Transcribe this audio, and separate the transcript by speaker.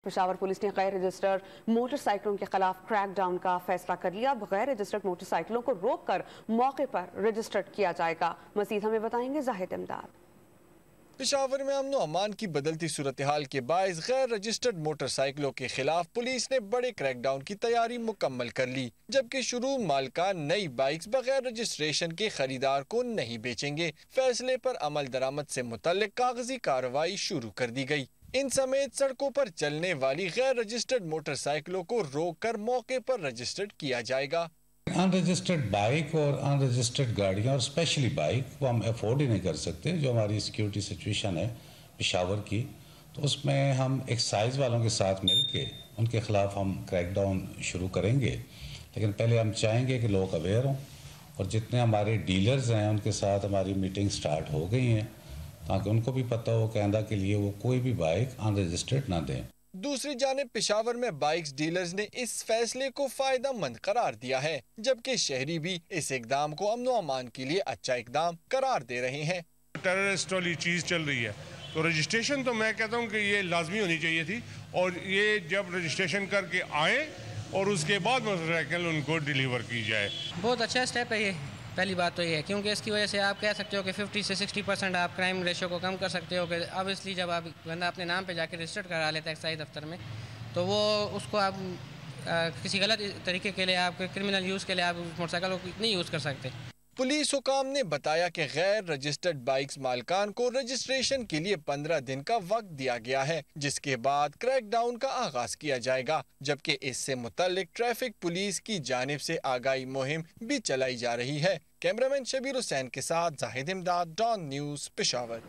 Speaker 1: Peshawar police ने गैर registered मोटरसाइकिलों के खिलाफ क्रैक डाउन का फैसला कर लिया। गैर रजिस्टर्ड मोटरसाइकिलों को रोककर मौके पर रजिस्टर्ड किया जाएगा। मजीद हमें बताएंगे जाहिद इमदाद।
Speaker 2: पेशावर में अमन अमान की बदलती सूरत हाल के बायस गैर रजिस्टर्ड मोटरसाइकिलों के खिलाफ पुलिस ने बड़े क्रैकडाउन की तैयारी मुकम्मल कर ली, जबकि शुरू मालिकान नई बाइक्स बगैर रजिस्ट्रेशन के खरीदार को नहीं बेचेंगे। फैसले पर अमल दरामद से मुतल्लिक कागजी कार्रवाई शुरू कर दी गई। इन समेत सड़कों पर चलने वाली गैर रजिस्टर्ड मोटरसाइकिलों को रोककर मौके पर रजिस्टर्ड किया जाएगा।
Speaker 3: अनरजिस्टर्ड बाइक और अनरजिस्टर्ड गाड़ियाँ और स्पेशली बाइक वो हम अफोर्ड ही नहीं कर सकते। जो हमारी सिक्योरिटी सिचुएशन है पेशावर की, तो उसमें हम एक्साइज वालों के साथ मिलके उनके ख़िलाफ़ हम क्रैकडाउन शुरू करेंगे। लेकिन पहले हम चाहेंगे कि लोग अवेयर हों और जितने हमारे डीलर्स हैं उनके साथ हमारी मीटिंग स्टार्ट हो गई हैं ताकि उनको भी पता हो कि आइंदा के लिए वो कोई भी बाइक अनरजिस्टर्ड ना दें।
Speaker 2: दूसरी जानिब पेशावर में बाइक्स डीलर्स ने इस फैसले को फायदा मंद करार दिया है, जबकि शहरी भी इस इकदाम को अमन अमान के लिए अच्छा इकदाम करार दे रहे हैं।
Speaker 4: टेररिस्ट वाली चीज़ चल रही है तो रजिस्ट्रेशन तो मैं कहता हूँ कि ये लाजमी होनी चाहिए थी, और ये जब रजिस्ट्रेशन करके आए और उसके बाद मोटरसाइकिल उनको डिलीवर की जाए।
Speaker 5: बहुत अच्छा स्टेप है ये। पहली बात तो ये है क्योंकि इसकी वजह से आप कह सकते हो कि 50 से 60% आप क्राइम रेशियो को कम कर सकते हो। कि अब इसलिए जब आप बंदा अपने नाम पे जाके रजिस्टर्ड करा लेता है एक्साइज दफ्तर में, तो वो उसको आप किसी गलत तरीके के लिए आप क्रिमिनल यूज़ के लिए आप मोटरसाइकिल को नहीं यूज़ कर सकते।
Speaker 2: पुलिस हुकाम ने बताया कि गैर रजिस्टर्ड बाइक्स मालिकान को रजिस्ट्रेशन के लिए 15 दिन का वक्त दिया गया है, जिसके बाद क्रैकडाउन का आगाज किया जाएगा, जबकि इससे मुतल्लिक ट्रैफिक पुलिस की जानिब से आगाही मुहिम भी चलाई जा रही है। कैमरामैन शबीर हुसैन के साथ जाहिद इमदाद, डॉन न्यूज़, पेशावर।